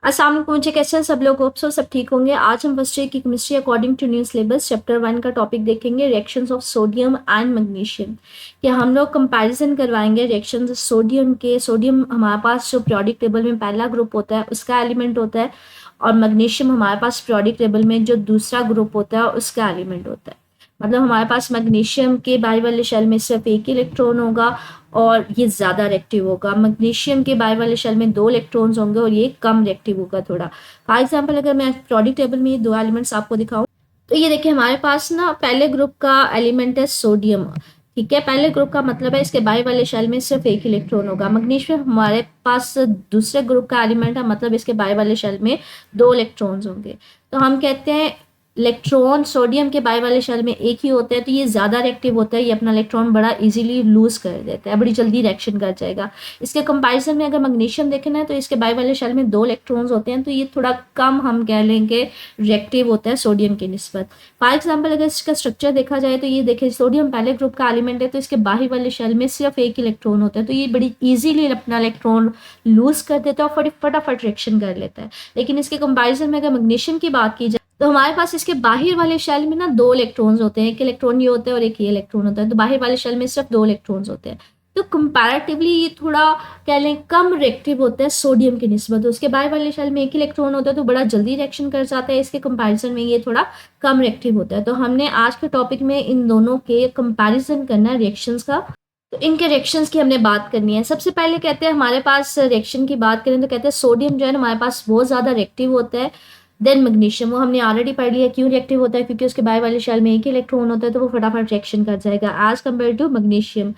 अस्सलाम वालेकुम, मुझे कैसे हैं सब लोग। होप सो सब ठीक होंगे। आज हम फर्स्ट ईयर की chemistry according to new syllabus chapter 1 का टॉपिक देखेंगे, reactions of sodium and magnesium. कि हम लोग कंपैरिजन करवाएंगे रिएक्शंस सोडियम के। सोडियम हमारे पास जो पीरियोडिक टेबल में पहला ग्रुप होता है उसका एलिमेंट होता है, और मैग्नीशियम हमारे पास पीरियोडिक टेबल में जो दूसरा ग्रुप होता है उसका एलिमेंट होता है। मतलब हमारे पास मैग्नीशियम के बाई वाले शेल में सिर्फ एक इलेक्ट्रॉन होगा और ये ज़्यादा रिएक्टिव होगा। मैग्नीशियम के बाई वाले शेल में 2 इलेक्ट्रॉन्स होंगे और ये कम रिएक्टिव होगा थोड़ा। फॉर एग्जांपल अगर मैं पीरियोडिक टेबल में ये 2 एलिमेंट्स आपको दिखाऊं तो ये देखिए हमारे पास ना पहले ग्रुप का एलिमेंट है सोडियम। ठीक है, पहले ग्रुप का मतलब है इसके बाई वाले शेल में सिर्फ एक इलेक्ट्रॉन होगा। मैग्नीशियम हमारे पास दूसरे ग्रुप का एलिमेंट है, मतलब इसके बाई वाले शेल में 2 इलेक्ट्रॉन्स होंगे। तो हम कहते हैं इलेक्ट्रॉन सोडियम के बाई वाले शेल में एक ही होता है, तो ये ज़्यादा रिएक्टिव होता है, ये अपना इलेक्ट्रॉन बड़ा इजीली लूज कर देता है, बड़ी जल्दी रिएक्शन कर जाएगा। इसके कंपैरिजन में अगर मैग्नीशियम देखना है तो इसके बाई वाले शेल में 2 इलेक्ट्रॉन्स होते हैं, तो ये थोड़ा कम हम कह लेंगे रिएक्टिव होता है सोडियम की निस्बत। फॉर एग्जाम्पल अगर इसका स्ट्रक्चर देखा जाए तो ये देखिए सोडियम पहले ग्रुप का एलिमेंट है, तो इसके बाहरी वाले शेल में सिर्फ एक इलेक्ट्रॉन होता है, तो ये बड़ी ईजिली अपना इलेक्ट्रॉन लूज कर देता है और फटाफट रिएक्शन कर लेता है। लेकिन इसके कंपैरिजन में अगर मैग्नीशियम की बात की जाए तो हमारे पास इसके बाहर वाले शेल में ना 2 इलेक्ट्रॉन्स होते हैं, एक इलेक्ट्रॉन ये होता है और एक ये इलेक्ट्रॉन होता है, तो बाहर वाले शेल में सिर्फ 2 इलेक्ट्रॉन्स होते हैं। तो कंपैरेटिवली ये थोड़ा कह लें कम रिएक्टिव होता है सोडियम की निस्बत। उसके बाहर वाले शेल में एक इलेक्ट्रॉन होता है तो बड़ा जल्दी रिएक्शन कर जाता है, इसके कंपैरिजन में ये थोड़ा कम रिएक्टिव होता है। तो हमने आज के टॉपिक में इन दोनों के कंपैरिजन करना है रिएक्शंस का। तो इनके रिएक्शंस की हमने बात करनी है। सबसे पहले कहते हैं हमारे पास रिएक्शन की बात करें तो कहते हैं सोडियम जो है हमारे पास बहुत ज़्यादा रिएक्टिव होता है देन मैग्नीशियम। वो हमने ऑलरेडी पढ़ लिया क्यों रिएक्टिव होता है, क्योंकि उसके बाई वाले शेल में एक ही इलेक्ट्रॉन होता है, तो वो फटाफट रिएक्शन कर जाएगा एज कम्पेयर टू मैग्नीशियम।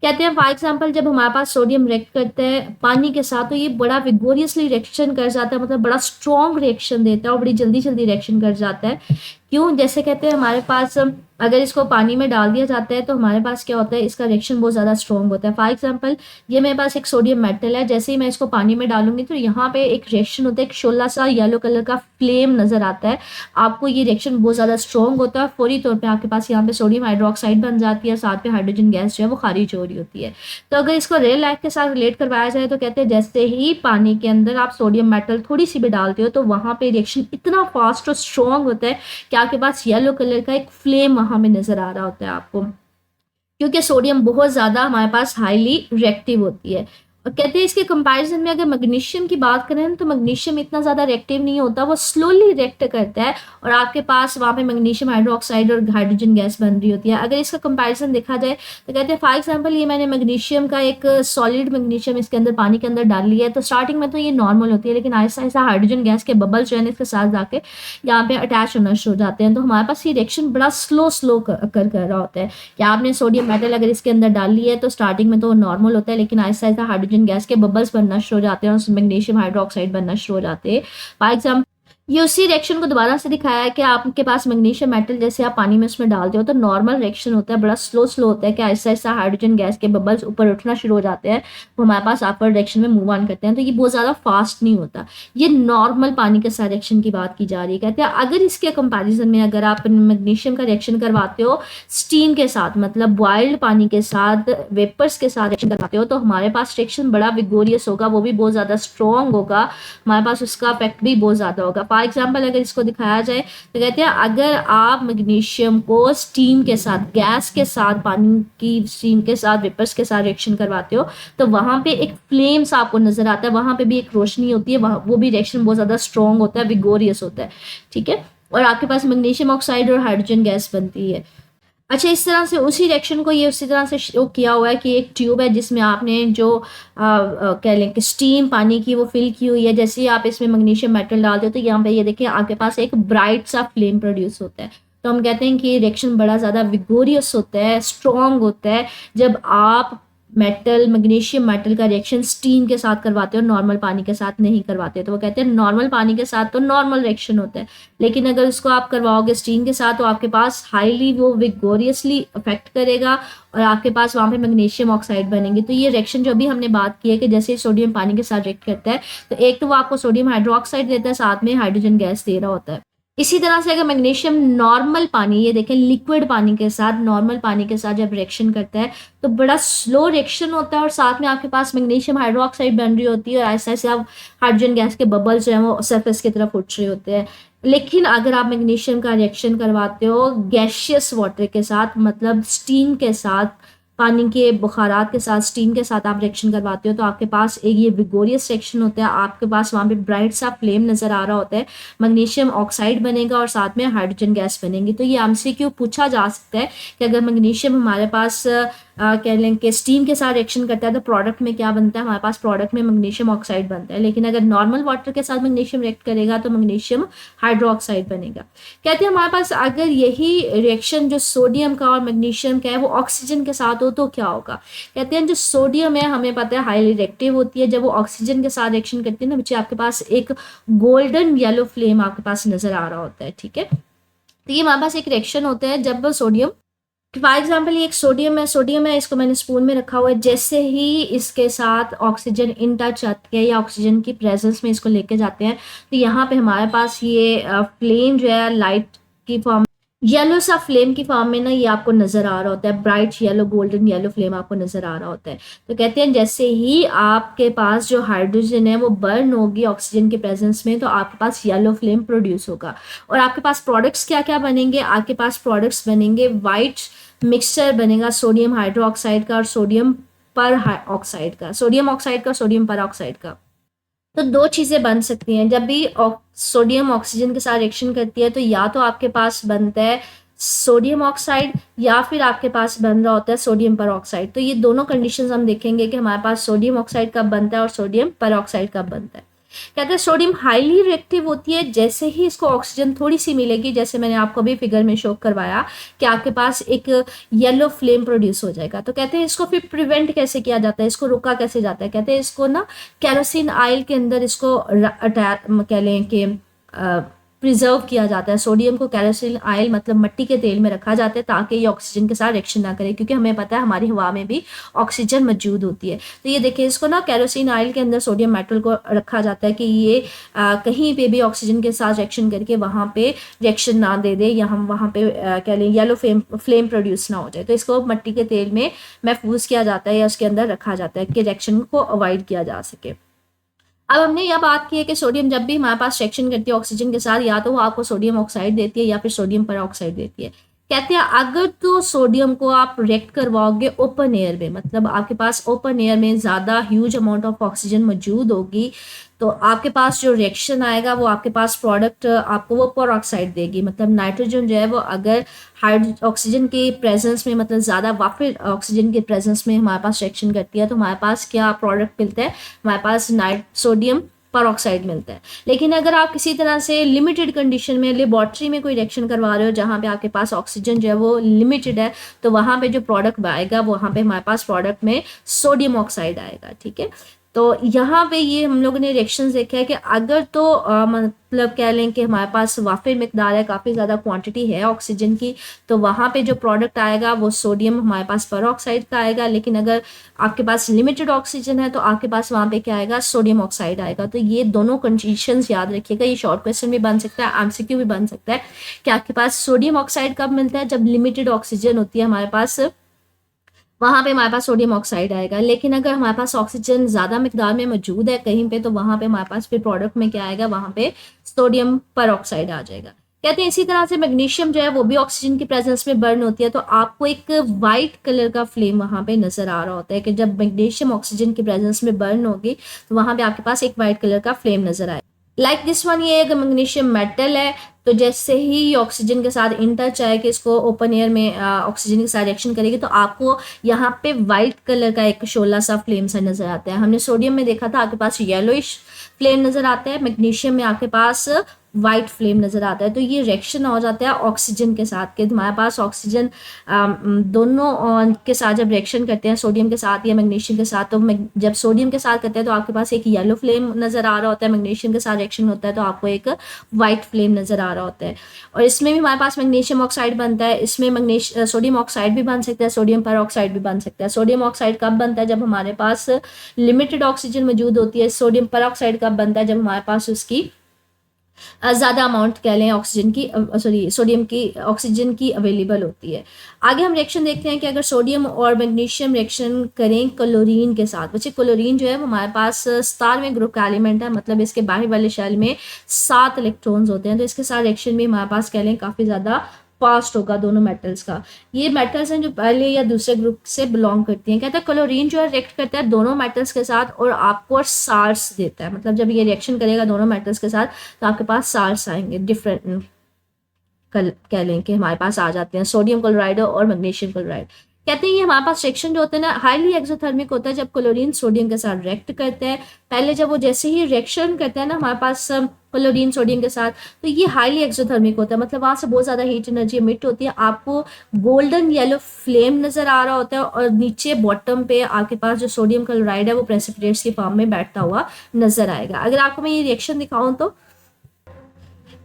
कहते हैं फॉर एग्जाम्पल जब हमारे पास सोडियम रिएक्ट करता है पानी के साथ तो ये बड़ा विगोरियसली रिएक्शन कर जाता है, मतलब बड़ा स्ट्रॉन्ग रिएक्शन देता है और बड़ी जल्दी जल्दी रिएक्शन कर जाता है। क्यों? जैसे कहते हैं हमारे पास अगर इसको पानी में डाल दिया जाता है तो हमारे पास क्या होता है, इसका रिएक्शन बहुत ज़्यादा स्ट्रॉन्ग होता है। फॉर एग्जाम्पल ये मेरे पास एक सोडियम मेटल है, जैसे ही मैं इसको पानी में डालूंगी तो यहाँ पे एक रिएक्शन होता है, एक शोला सा येलो कलर का फ्लेम नजर आता है आपको। ये रिएक्शन बहुत ज़्यादा स्ट्रॉन्ग होता है, फौरी तौर पर आपके पास यहाँ पे सोडियम हाइड्रोक्साइड बन जाती है, साथ में हाइड्रोजन गैस जो है वो खारिज हो रही होती है। तो अगर इसको रियल लाइफ के साथ रिलेट करवाया जाए तो कहते हैं जैसे ही पानी के अंदर आप सोडियम मेटल थोड़ी सी भी डालते हो तो वहाँ पे रिएक्शन इतना फास्ट और स्ट्रॉन्ग होता है कि आपके पास येलो कलर का एक फ्लेम वहाँ में नजर आ रहा होता है आपको, क्योंकि सोडियम बहुत ज़्यादा हमारे पास हाईली रिएक्टिव होती है। और कहते हैं इसके कंपैरिजन में अगर मैग्नीशियम की बात करें तो मैग्नीशियम इतना ज़्यादा रिएक्टिव नहीं होता, वो स्लोली रिएक्ट करता है और आपके पास वहाँ पे मैग्नीशियम हाइड्रोक्साइड और हाइड्रोजन गैस बन रही होती है। अगर इसका कंपैरिजन देखा जाए तो कहते हैं फॉर एग्जांपल ये मैंने मैग्नीशियम का एक सॉलिड मैग्नीशियम इसके अंदर पानी के अंदर डाल लिया है, तो स्टार्टिंग में तो ये नॉर्मल होती है, लेकिन आहिस्ता आहिस्ता हाइड्रोजन गैस के बबल्स जो है इसके साथ जाके यहाँ पे अटैच होना शुरू हो जाते हैं, तो हमारे पास ये रिएक्शन बड़ा स्लो कर रहा होता है। कि आपने सोडियम मेटल अगर इसके अंदर डाल लिया है तो स्टार्टिंग में तो वो नॉर्मल होता है, लेकिन आहिस्ता आहिस्ता हाइड्रोजन गैस के बबल्स बनना शुरू हो जाते हैं और मैग्नीशियम हाइड्रोक्साइड बनना शुरू हो जाते हैं। फॉर एग्जाम्पल ये उसी रिएक्शन को दोबारा से दिखाया है कि आपके पास मैग्नीशियम मेटल जैसे आप पानी में उसमें डालते हो तो नॉर्मल रिएक्शन होता है, बड़ा स्लो होता है कि आहिस्ता आहिस्ता हाइड्रोजन गैस के बबल्स ऊपर उठना शुरू हो जाते हैं, वो हमारे पास अपवर्ड डायरेक्शन में मूव ऑन करते हैं। तो ये बहुत ज़्यादा फास्ट नहीं होता, ये नॉर्मल पानी के साथ रिएक्शन की बात की जा रही है। कहते हैं अगर इसके कंपेरिजन में अगर आप मैग्नीशियम का रिएक्शन करवाते हो स्टीम के साथ, मतलब बॉइल्ड पानी के साथ वेपर्स के साथ रिएक्शन करवाते हो, तो हमारे पास रिएक्शन बड़ा विगोरियस होगा, वो भी बहुत ज़्यादा स्ट्रॉन्ग होगा, हमारे पास उसका इफेक्ट भी बहुत ज़्यादा होगा। फॉर एग्जाम्पल अगर इसको दिखाया जाए तो कहते हैं अगर आप मैग्नीशियम को स्टीम के साथ, गैस के साथ, पानी की स्टीम के साथ, वेपर्स के साथ रिएक्शन करवाते हो तो वहां पे एक फ्लेम्स आपको नजर आता है, वहां पे भी एक रोशनी होती है, वो भी रिएक्शन बहुत ज्यादा स्ट्रॉन्ग होता है, विगोरियस होता है। ठीक है, और आपके पास मैग्नीशियम ऑक्साइड और हाइड्रोजन गैस बनती है। अच्छा, इस तरह से उसी रिएक्शन को ये उसी तरह से शो किया हुआ है कि एक ट्यूब है जिसमें आपने जो कह लें कि स्टीम पानी की वो फिल की हुई है, जैसे ही आप इसमें मैग्नीशियम मेटल डालते हो तो यहाँ पे ये देखिए आपके पास एक ब्राइट सा फ्लेम प्रोड्यूस होता है। तो हम कहते हैं कि ये रिएक्शन बड़ा ज़्यादा विगोरियस होता है, स्ट्रॉन्ग होता है जब आप मेटल मैग्नीशियम मेटल का रिएक्शन स्टीम के साथ करवाते हो, नॉर्मल पानी के साथ नहीं करवाते। तो वो कहते हैं नॉर्मल पानी के साथ तो नॉर्मल रिएक्शन होता है, लेकिन अगर उसको आप करवाओगे स्टीम के साथ तो आपके पास हाईली वो विगोरियसली अफेक्ट करेगा और आपके पास वहाँ पे मैग्नीशियम ऑक्साइड बनेंगे। तो ये रिएक्शन जो अभी हमने बात की है कि जैसे सोडियम पानी के साथ रिएक्ट करता है तो एक तो वो आपको सोडियम हाइड्रोक्साइड देता है, साथ में हाइड्रोजन गैस दे रहा होता है। इसी तरह से अगर मैग्नीशियम नॉर्मल पानी, ये देखें लिक्विड पानी के साथ, नॉर्मल पानी के साथ जब रिएक्शन करता है तो बड़ा स्लो रिएक्शन होता है और साथ में आपके पास मैग्नीशियम हाइड्रोक्साइड बन रही होती है और ऐसे ऐसे आप हाइड्रोजन गैस के बबल्स जो है वो सरफेस की तरफ उठ रहे होते हैं। लेकिन अगर आप मैग्नीशियम का रिएक्शन करवाते हो गैशियस वाटर के साथ, मतलब स्टीम के साथ, पानी के बुखारात के साथ, स्टीम के साथ आप रिएक्शन करवाते हो, तो आपके पास एक ये विगोरियस रिएक्शन होता है, आपके पास वहाँ पे ब्राइट सा फ्लेम नज़र आ रहा होता है, मैग्नीशियम ऑक्साइड बनेगा और साथ में हाइड्रोजन गैस बनेगी। तो ये एमसीक्यू पूछा जा सकता है कि अगर मैग्नीशियम हमारे पास कह लें कि स्टीम के साथ रिएक्शन करता है तो प्रोडक्ट में क्या बनता है, हमारे पास प्रोडक्ट में मैग्नीशियम ऑक्साइड बनता है, लेकिन अगर नॉर्मल वाटर के साथ मैग्नीशियम रिएक्ट करेगा तो मैग्नीशियम हाइड्रोक्साइड बनेगा। कहते हैं हमारे पास अगर यही रिएक्शन जो सोडियम का और मैग्नीशियम का है वो ऑक्सीजन के साथ हो तो क्या होगा। कहते हैं जो सोडियम है हमें पता है हाईली रिएक्टिव होती है, जब वो ऑक्सीजन के साथ रिएक्शन करती है ना बच्चे, आपके पास एक गोल्डन येलो फ्लेम आपके पास नजर आ रहा होता है। ठीक है, तो ये हमारे पास एक रिएक्शन होता है जब सोडियम, फॉर एग्जाम्पल ये एक सोडियम है, इसको मैंने स्पून में रखा हुआ है, जैसे ही इसके साथ ऑक्सीजन इन टच आती है या ऑक्सीजन की प्रेजेंस में इसको लेके जाते हैं तो यहाँ पे हमारे पास ये फ्लेम जो है लाइट की फॉर्म, येलो सा फ्लेम की फॉर्म में ना ये आपको नजर आ रहा होता है, bright yellow golden yellow flame आपको नजर आ रहा होता है। तो कहते हैं जैसे ही आपके पास जो हाइड्रोजन है वो बर्न होगी ऑक्सीजन के प्रेजेंस में तो आपके पास येलो फ्लेम प्रोड्यूस होगा और आपके पास प्रोडक्ट्स क्या क्या बनेंगे, आपके पास प्रोडक्ट्स बनेंगे वाइट मिक्सचर बनेगा सोडियम हाइड्रोक्साइड का और सोडियम पर ऑक्साइड का, सोडियम ऑक्साइड का, सोडियम पर ऑक्साइड का। तो दो चीज़ें बन सकती हैं जब भी सोडियम ऑक्सीजन के साथ रिएक्शन करती है, तो या तो आपके पास बनता है सोडियम ऑक्साइड या फिर आपके पास बन रहा होता है सोडियम पर ऑक्साइड। तो ये दोनों कंडीशंस हम देखेंगे कि हमारे पास सोडियम ऑक्साइड कब बनता है और सोडियम पर ऑक्साइड कब बनता है। कहते हैं सोडियम हाईली रिएक्टिव होती है, जैसे ही इसको ऑक्सीजन थोड़ी सी मिलेगी, जैसे मैंने आपको भी फिगर में शो करवाया कि आपके पास एक येलो फ्लेम प्रोड्यूस हो जाएगा। तो कहते हैं इसको फिर प्रिवेंट कैसे किया जाता है, इसको रोका कैसे जाता है। कहते हैं इसको ना कैरोसिन ऑयल के अंदर इसको कह लें कि प्रिजर्व किया जाता है। सोडियम को कैरोसिन ऑयल मतलब मिट्टी के तेल में रखा जाता है ताकि ये ऑक्सीजन के साथ रिएक्शन ना करे, क्योंकि हमें पता है हमारी हवा में भी ऑक्सीजन मौजूद होती है। तो ये देखिए इसको ना कैरोसिन ऑयल के अंदर सोडियम मेटल को रखा जाता है कि ये कहीं पे भी ऑक्सीजन के साथ रिएक्शन करके वहाँ पे रिएक्शन ना दे दे या हम वहाँ पे कह लें येलो फ्लेम प्रोड्यूस ना हो जाए। तो इसको मिट्टी के तेल में महफूज किया जाता है या उसके अंदर रखा जाता है कि रिएक्शन को अवॉइड किया जा सके। अब हमने यह बात की है कि सोडियम जब भी हमारे पास रिएक्शन करती है ऑक्सीजन के साथ, या तो वो आपको सोडियम ऑक्साइड देती है या फिर सोडियम पर ऑक्साइड देती है। कहते हैं अगर तो सोडियम को आप रिएक्ट करवाओगे ओपन एयर में, मतलब आपके पास ओपन एयर में ज़्यादा ह्यूज अमाउंट ऑफ ऑक्सीजन मौजूद होगी, तो आपके पास जो रिएक्शन आएगा वो आपके पास प्रोडक्ट आपको वो पर ऑक्साइड देगी। मतलब नाइट्रोजन जो है वो अगर ऑक्सीजन के प्रेजेंस में, मतलब ज़्यादा वाफिर ऑक्सीजन के प्रेजेंस में हमारे पास रिएक्शन करती है तो हमारे पास क्या प्रोडक्ट मिलता है, हमारे पास सोडियम पर ऑक्साइड मिलता है। लेकिन अगर आप किसी तरह से लिमिटेड कंडीशन में लेबॉर्ट्री में कोई रिएक्शन करवा रहे हो जहाँ पे आपके पास ऑक्सीजन जो है वो लिमिटेड है, तो वहाँ पे जो प्रोडक्ट आएगा वहाँ पे हमारे पास प्रोडक्ट में सोडियम ऑक्साइड आएगा। ठीक है, तो यहाँ पे ये हम लोगों ने रिएक्शंस देखा है कि अगर तो मतलब कह लें कि हमारे पास वाफिर मिकदार है, काफ़ी ज़्यादा क्वांटिटी है ऑक्सीजन की, तो वहाँ पे जो प्रोडक्ट आएगा वो सोडियम हमारे पास पर ऑक्साइड का आएगा। लेकिन अगर आपके पास लिमिटेड ऑक्सीजन है तो आपके पास वहाँ पे क्या आएगा, सोडियम ऑक्साइड आएगा। तो ये दोनों कंडीशंस याद रखिएगा, ये शॉर्ट क्वेश्चन भी बन सकता है, एमसीक्यू भी बन सकता है कि आपके पास सोडियम ऑक्साइड कब मिलता है, जब लिमिटेड ऑक्सीजन होती है हमारे पास, वहाँ पे हमारे पास सोडियम ऑक्साइड आएगा। लेकिन अगर हमारे पास ऑक्सीजन ज़्यादा मिकदार में मौजूद है कहीं पे, तो वहाँ पे हमारे पास फिर प्रोडक्ट में क्या आएगा, वहाँ पे सोडियम पर ऑक्साइड आ जाएगा। कहते हैं इसी तरह से मैग्नीशियम जो है वो भी ऑक्सीजन की प्रेजेंस में बर्न होती है, तो आपको एक वाइट कलर का फ्लेम वहाँ पे नजर आ रहा होता है कि जब मैग्नीशियम ऑक्सीजन की प्रेजेंस में बर्न होगी तो वहाँ पे आपके पास एक वाइट कलर का फ्लेम नजर आएगा। लाइक दिस वन, ये अगर मैग्नीशियम मेटल है तो जैसे ही ऑक्सीजन के साथ इन टच आए कि इसको ओपन एयर में ऑक्सीजन के साथ रिएक्शन करेगी तो आपको यहाँ पे वाइट कलर का एक शोला सा फ्लेम सा नजर आता है। हमने सोडियम में देखा था आपके पास येलोइश फ्लेम नजर आता है, मैग्नीशियम में आपके पास वाइट फ्लेम नजर आता है। तो ये रिएक्शन हो जाता है ऑक्सीजन के साथ कि हमारे पास ऑक्सीजन दोनों के साथ जब रिएक्शन करते हैं सोडियम के साथ या मैग्नीशियम के साथ, तो जब सोडियम के साथ करते हैं तो आपके पास एक येलो फ्लेम नजर आ रहा होता है, मैग्नीशियम के साथ रिएक्शन होता है तो आपको एक वाइट फ्लेम नजर आ रहा होता है। और इसमें भी हमारे पास मैग्नीशियम ऑक्साइड बनता है, इसमें सोडियम ऑक्साइड भी बन सकता है, सोडियम पर ऑक्साइड भी बन सकता है। सोडियम ऑक्साइड कब बनता है, जब हमारे पास लिमिटेड ऑक्सीजन मौजूद होती है। सोडियम पर ऑक्साइड कब बनता है, जब हमारे पास उसकी ज़्यादा अमाउंट कह लें ऑक्सीजन की, सॉरी सोडियम की, ऑक्सीजन की अवेलेबल होती है। आगे हम रिएक्शन देखते हैं कि अगर सोडियम और मैग्नीशियम रिएक्शन करें क्लोरीन के साथ। बच्चे क्लोरीन जो है वो हमारे पास 17वें ग्रुप का एलिमेंट है, मतलब इसके बाहर वाले शेल में 7 इलेक्ट्रॉन्स होते हैं, तो इसके साथ रिएक्शन भी हमारे पास कह लें काफ़ी ज़्यादा फास्ट होगा दोनों मेटल्स का। ये मेटल्स हैं जो पहले या दूसरे ग्रुप से बिलोंग करती हैं। कहते हैं क्लोरीन जो है रिएक्ट करता है दोनों मेटल्स के साथ और आपको साल्ट्स देता है, मतलब जब ये रिएक्शन करेगा दोनों मेटल्स के साथ तो आपके पास साल्ट्स आएंगे, डिफरेंट कह लें कि हमारे पास आ जाते हैं सोडियम क्लोराइड और मैग्नीशियम क्लोराइड। कहते हैं ये हमारे पास रिएक्शन जो होता है ना हाईली एक्सोथर्मिक होता है जब क्लोरीन सोडियम के साथ रिएक्ट करते हैं। पहले जब वो जैसे ही रिएक्शन करते हैं ना हमारे पास क्लोरीन सोडियम के साथ, तो ये हाईली एक्सोथर्मिक होता है, मतलब वहाँ से बहुत ज़्यादा हीट एनर्जी एमिट होती है। आपको गोल्डन येलो फ्लेम नज़र आ रहा होता है और नीचे बॉटम पे आपके पास जो सोडियम क्लोराइड है वो प्रेसिपिटेट्स की फॉर्म में बैठता हुआ नजर आएगा। अगर आपको मैं ये रिएक्शन दिखाऊं तो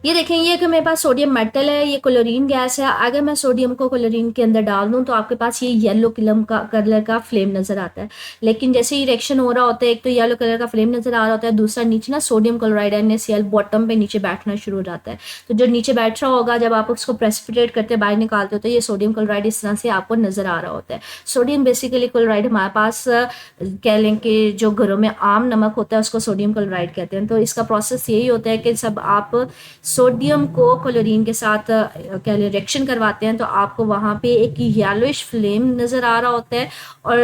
ये देखें, ये कि मेरे पास सोडियम मेटल है, ये क्लोरीन गैस है। अगर मैं सोडियम को क्लोरीन के अंदर डाल दूं तो आपके पास ये येलो कलर का फ्लेम नजर आता है। लेकिन जैसे ही रिएक्शन हो रहा होता है एक तो येलो कलर का फ्लेम नजर आ रहा होता है, दूसरा नीचे ना सोडियम क्लोराइड NaCl बॉटम पे नीचे बैठना शुरू हो जाता है। तो जो नीचे बैठ रहा होगा जब आप उसको प्रेसिपिटेट करते बाहर निकालते हो तो ये सोडियम क्लोराइड इस तरह से आपको नजर आ रहा होता है। सोडियम बेसिकली क्लोराइड हमारे पास कह लें कि जो घरों में आम नमक होता है उसको सोडियम क्लोराइड कहते हैं। तो इसका प्रोसेस यही होता है कि सब आप सोडियम को क्लोरीन के साथ क्या रिएक्शन करवाते हैं तो आपको वहाँ पे एक येलोइश फ्लेम नज़र आ रहा होता है और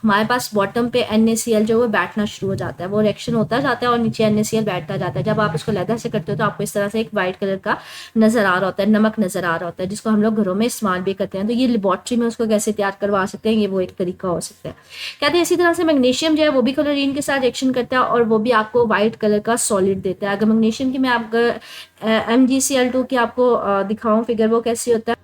हमारे पास बॉटम पे NaCl जो वो बैठना शुरू हो जाता है। वो रिएक्शन होता जाता है और नीचे NaCl बैठता जाता है। जब आप इसको लेदर से करते हो तो आपको इस तरह से एक वाइट कलर का नज़र आ रहा होता है, नमक नज़र आ रहा होता है, जिसको हम लोग घरों में इस्तेमाल भी करते हैं। तो ये लेबॉर्ट्री में उसको कैसे तैयार करवा सकते हैं, ये वो एक तरीका हो सकता है। कहते हैं इसी तरह से मैग्नीशियम जो है वो भी क्लोरीन के साथ रिएक्शन करता है और वो भी आपको व्हाइट कलर का सॉलिड देता है। अगर मैग्नीशियम की मैं आपको MgCl2 की आपको दिखाऊं फिगर वो कैसे होता है।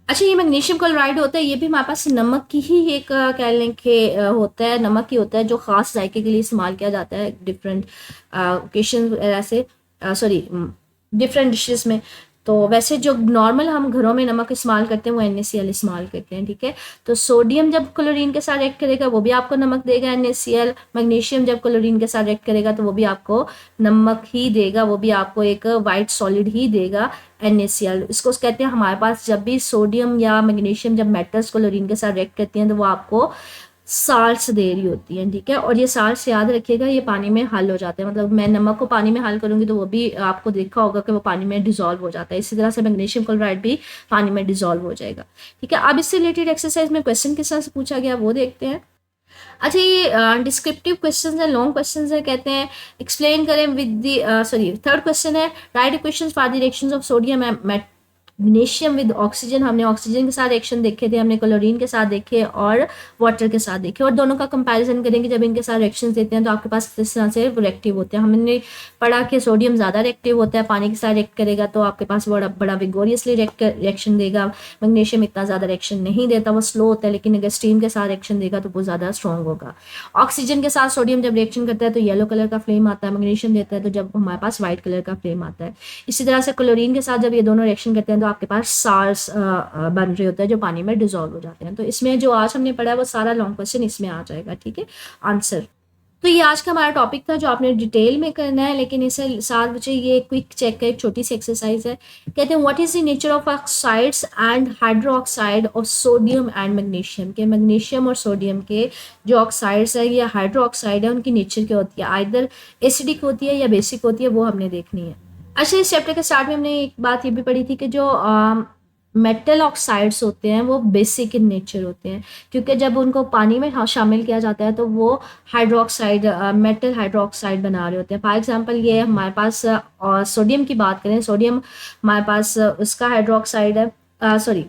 अच्छा, ये मैग्नीशियम क्लोराइड होता है, ये भी हमारे पास नमक की ही एक कह लें कि होता है, नमक ही होता है जो ख़ास जायके के लिए इस्तेमाल किया जाता है डिफरेंट ओकेशन ऐसे सॉरी डिफरेंट डिशेस में। तो वैसे जो नॉर्मल हम घरों में नमक इस्तेमाल करते हैं वो NaCl इस्तेमाल करते हैं, ठीक है। तो सोडियम जब क्लोरीन के साथ रिएक्ट करेगा वो भी आपको नमक देगा NaCl। मैग्नीशियम जब क्लोरीन के साथ रिएक्ट करेगा तो वो भी आपको नमक ही देगा, वो भी आपको एक वाइट सॉलिड ही देगा NaCl। इसको कहते हैं हमारे पास जब भी सोडियम या मैग्नीशियम जब मेटल्स क्लोरीन के साथ रिएक्ट करती हैं तो वो आपको साल्ट्स दे रही होती हैं, ठीक है। और ये साल्ट्स याद रखिएगा ये पानी में हल हो जाते हैं, मतलब मैं नमक को पानी में हल करूंगी तो वो भी आपको देखा होगा कि वो पानी में डिसॉल्व हो जाता है। इसी तरह से मैग्नीशियम क्लोराइड भी पानी में डिसॉल्व हो जाएगा, ठीक है। अब इससे रिलेटेड एक्सरसाइज में क्वेश्चन किस तरह से पूछा गया वो देखते हैं। अच्छा, ये डिस्क्रिप्टिव क्वेश्चन है, लॉन्ग क्वेश्चन है। कहते हैं एक्सप्लेन करें with the sorry third question है write equations for the reactions of sodium and magnesium with oxygen. हमने ऑक्सीजन के साथ रिएक्शन देखे थे, हमने क्लोरीन के साथ देखे और वाटर के साथ देखे, और दोनों का कंपैरिजन करेंगे जब इनके साथ रिएक्शंस देते हैं तो आपके पास किस तरह से रिएक्टिव होते हैं। हमने पढ़ा कि सोडियम ज़्यादा रिएक्टिव होता है, पानी के साथ रिएक्ट करेगा तो आपके पास बड़ा विगोरियसली रिएक्शन देगा। मैग्नीशियम इतना ज़्यादा रिएक्शन नहीं देता, वो स्लो होता है, लेकिन अगर स्टीम के साथ रिएक्शन देगा तो वो ज़्यादा स्ट्रॉन्ग होगा। ऑक्सीजन के साथ सोडियम जब रिएक्शन करता है तो येलो कलर का फ्लेम आता है, मैग्नीशियम देता है तो जब हमारे पास व्हाइट कलर का फ्लेम आता है। इसी तरह से क्लोरीन के साथ जब ये दोनों रिएक्शन करते हैं तो आपके पास साल्ट्स बन रहे होते हैं जो पानी में डिसॉल्व हो जाते हैं। तो इसमें जो आज हमने पढ़ा है वो सारा लॉन्ग क्वेश्चन इसमें आ जाएगा, ठीक है, आंसर। तो ये आज का हमारा टॉपिक था जो आपने डिटेल में करना है, लेकिन इससे साथ बच्चे ये क्विक चेक का एक छोटी सी एक्सरसाइज है। कहते हैं what is the nature of oxides and hydroxide of sodium and magnesium. के मैग्नीशियम और सोडियम के जो ऑक्साइड्स है या हाइड्रोक्साइड है उनकी नेचर क्या होती है, आइदर एसिडिक होती है या बेसिक होती है, वो हमने देखनी है। अच्छा, इस चैप्टर के स्टार्ट में हमने एक बात ये भी पढ़ी थी कि जो मेटल ऑक्साइड्स होते हैं वो बेसिक इन नेचर होते हैं, क्योंकि जब उनको पानी में शामिल किया जाता है तो वो हाइड्रोक्साइड मेटल हाइड्रोक्साइड बना रहे होते हैं। फॉर एग्जांपल ये हमारे पास सोडियम की बात करें, सोडियम हमारे पास उसका हाइड्रोक्साइड है सॉरी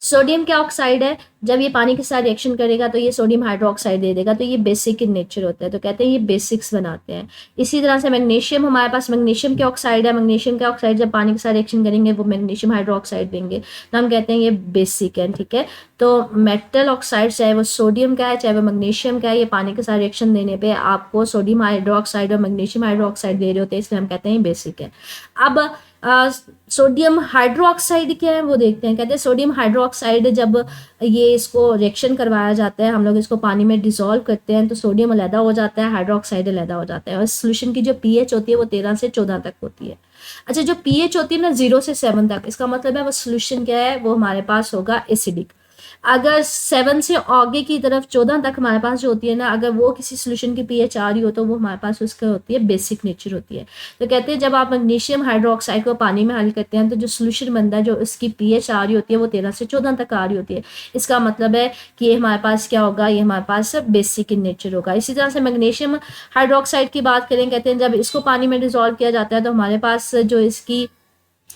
सोडियम क्या ऑक्साइड है, जब ये पानी के साथ रिएक्शन करेगा तो ये सोडियम हाइड्रोक्साइड दे देगा, तो ये बेसिक इन नेचर होता है, तो कहते हैं ये बेसिक्स बनाते हैं। इसी तरह से मैग्नीशियम, हमारे पास मैग्नीशियम के ऑक्साइड है, मैग्नीशियम के ऑक्साइड जब पानी के साथ रिएक्शन करेंगे वो मैग्नीशियम हाइड्रोक्साइड देंगे, तो हम कहते हैं ये बेसिक है, ठीक है। तो मेटल ऑक्साइड चाहे वो सोडियम का है चाहे वो मैग्नीशियम का है, ये पानी के साथ रिएक्शन देने पर आपको सोडियम हाइड्रोक्साइड और मैग्नीशियम हाइड्रोक्साइड दे रहे होते हैं, इसलिए हम कहते हैं बेसिक है। अब सोडियम हाइड्रोक्साइड क्या है वो देखते हैं। कहते हैं सोडियम हाइड्रोक्साइड जब ये इसको रिएक्शन करवाया जाता है, हम लोग इसको पानी में डिसॉल्व करते हैं तो सोडियम अलहदा हो जाता है, हाइड्रोक्साइड अलहदा हो जाता है, और सोल्यूशन की जो पीएच होती है वो 13 से 14 तक होती है। अच्छा, जो पीएच होती है ना 0 से 7 तक, इसका मतलब है वो सोल्यूशन क्या है, वो हमारे पास होगा एसिडिक। अगर 7 से आगे की तरफ 14 तक हमारे पास जो होती है ना, अगर वो किसी सोल्यूशन की पीएच आ रही हो तो वो हमारे पास उसका होती है बेसिक नेचर होती है। तो कहते हैं जब आप मैग्नीशियम हाइड्रोक्साइड को पानी में हल करते हैं तो जो सोल्यूशन बनता है, जो उसकी पीएच आ रही होती है वो 13 से 14 तक आ रही होती है। इसका मतलब है कि ये हमारे पास क्या होगा, ये हमारे पास बेसिक इन नेचर होगा। इसी तरह से मैग्नीशियम हाइड्रोक्साइड की बात करें, कहते हैं जब इसको पानी में डिसॉल्व किया जाता है तो हमारे पास जो इसकी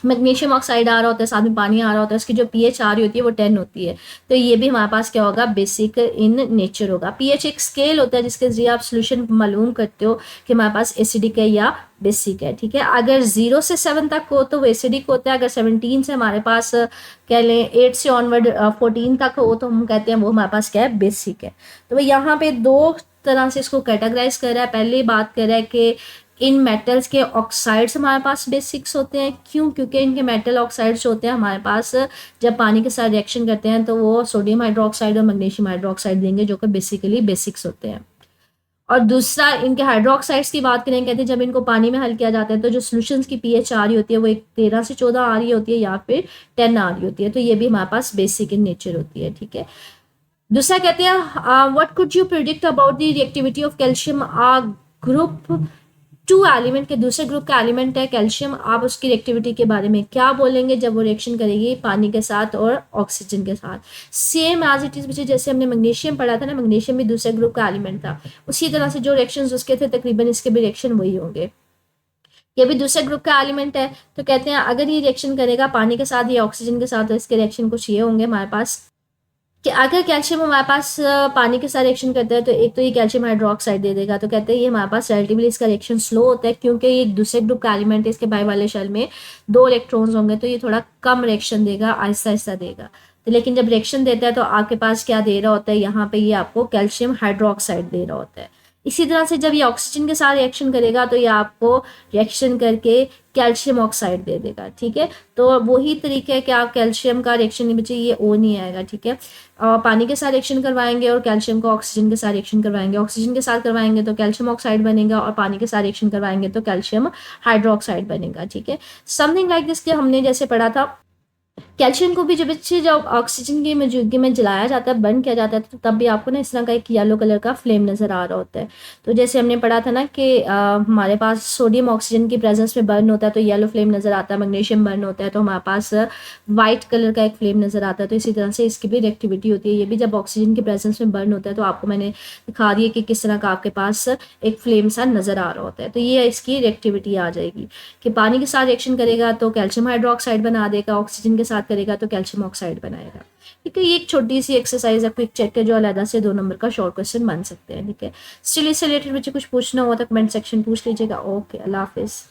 मैग्नीशियम ऑक्साइड आ रहा होता है, साथ में पानी आ रहा होता है, उसकी जो पीएच आ रही होती है वो 10 होती है। तो ये भी हमारे पास क्या होगा, बेसिक इन नेचर होगा। पीएच एक स्केल होता है जिसके जरिए आप सोल्यूशन मालूम करते हो कि हमारे पास एसिडिक है या बेसिक है, ठीक है। अगर 0 से 7 तक हो तो वो एसिडिक होता है, अगर 17 से हमारे पास कह लें 8 से ऑनवर्ड 14 तक हो तो हम कहते हैं वो हमारे पास क्या है, बेसिक है। तो वो यहाँ पे दो तरह से इसको कैटेगराइज कर रहा है। पहले बात कर रहा है कि इन मेटल्स के ऑक्साइड्स हमारे पास बेसिक्स होते हैं। क्यों? क्योंकि इनके मेटल ऑक्साइड्स होते हैं हमारे पास, जब पानी के साथ रिएक्शन करते हैं तो वो सोडियम हाइड्रोक्साइड और मैग्नीशियम हाइड्रोक्साइड देंगे, जो कि बेसिकली बेसिक्स होते हैं। और दूसरा, इनके हाइड्रोक्साइड्स की बात करें, कहते हैं जब इनको पानी में हल किया जाता है तो जो सोल्यूशंस की पीएच आ रही होती है वो एक 13 से 14 आ रही होती है या फिर 10 आ रही होती है। तो ये भी हमारे पास बेसिक इन नेचर होती है, ठीक है। दूसरा कहते हैं what could you predict about the reactivity of calcium, group 2 element के दूसरे ग्रुप का एलिमेंट है कैल्शियम, आप उसकी रिएक्टिविटी के बारे में क्या बोलेंगे जब वो रिएक्शन करेगी पानी के साथ और ऑक्सीजन के साथ। सेम एज इट इज बच्चे, जैसे हमने मैग्नीशियम पढ़ा था ना, मैग्नीशियम भी दूसरे ग्रुप का एलिमेंट था, उसी तरह से जो रिएक्शंस उसके थे तकरीबन इसके भी रिएक्शन वही होंगे। ये भी दूसरे ग्रुप का एलिमेंट है। तो कहते हैं अगर ये रिएक्शन करेगा पानी के साथ या ऑक्सीजन के साथ तो इसके रिएक्शन कुछ ये होंगे हमारे पास कि अगर कैल्शियम हमारे पास पानी के साथ रिएक्शन करता है तो एक तो ये कैल्शियम हाइड्रोक्साइड दे देगा। तो कहते हैं ये हमारे पास रिलेटिवली इसका रिएक्शन स्लो होता है, क्योंकि ये एक दूसरे ग्रुप का एलिमेंट है, इसके बाई वाले शेल में 2 इलेक्ट्रॉन्स होंगे तो ये थोड़ा कम रिएक्शन देगा, आहिस्ता आहिस्ता देगा। तो लेकिन जब रिएक्शन देता है तो आपके पास क्या दे रहा होता है, यहाँ पे ये आपको कैल्शियम हाइड्रोक्साइड दे रहा होता है। इसी तरह से जब ये ऑक्सीजन के साथ रिएक्शन करेगा तो ये आपको रिएक्शन करके कैल्शियम ऑक्साइड दे देगा, ठीक है। तो वही तरीका है कि आप कैल्शियम का रिएक्शन नहीं बचे, ये ओ नहीं आएगा, ठीक है। और पानी के साथ रिएक्शन करवाएंगे और कैल्शियम को ऑक्सीजन के साथ रिएक्शन करवाएंगे, ऑक्सीजन के साथ करवाएंगे तो कैल्शियम ऑक्साइड बनेगा और पानी के साथ रिएक्शन करवाएंगे तो कैल्शियम हाइड्रोक्साइड बनेगा, ठीक है। समथिंग लाइक दिस के हमने जैसे पढ़ा था, कैल्शियम को भी जब ऑक्सीजन की मौजूदगी में जलाया जाता है, बर्न किया जाता है, तो तब भी आपको ना इस तरह का एक येलो कलर का फ्लेम नज़र आ रहा होता है। तो जैसे हमने पढ़ा था ना कि हमारे पास सोडियम ऑक्सीजन की प्रेजेंस में बर्न होता है तो येलो फ्लेम नज़र आता है, मैग्नीशियम बर्न होता है तो हमारे पास वाइट कलर का एक फ्लेम नज़र आता है। तो इसी तरह से इसकी भी रिएक्टिविटी होती है, ये भी जब ऑक्सीजन की प्रेजेंस में बर्न होता है तो आपको मैंने दिखा दी है कि किस तरह का आपके पास एक फ्लेम सा नज़र आ रहा होता है। तो ये इसकी रिएक्टिविटी आ जाएगी कि पानी के साथ रिएक्शन करेगा तो कैल्शियम हाइड्रोक्साइड बना देगा, ऑक्सीजन के साथ करेगा तो कैल्शियम ऑक्साइड बनाएगा, ठीक है। ये एक छोटी सी एक्सरसाइज है, क्विक चेक है, जो अलग से 2 नंबर का शॉर्ट क्वेश्चन बन सकते हैं, ठीक है। स्टिल इससे रिलेटेड बच्चे कुछ पूछना हो तो कमेंट सेक्शन पूछ लीजिएगा। ओके, अल्लाह हाफिज़।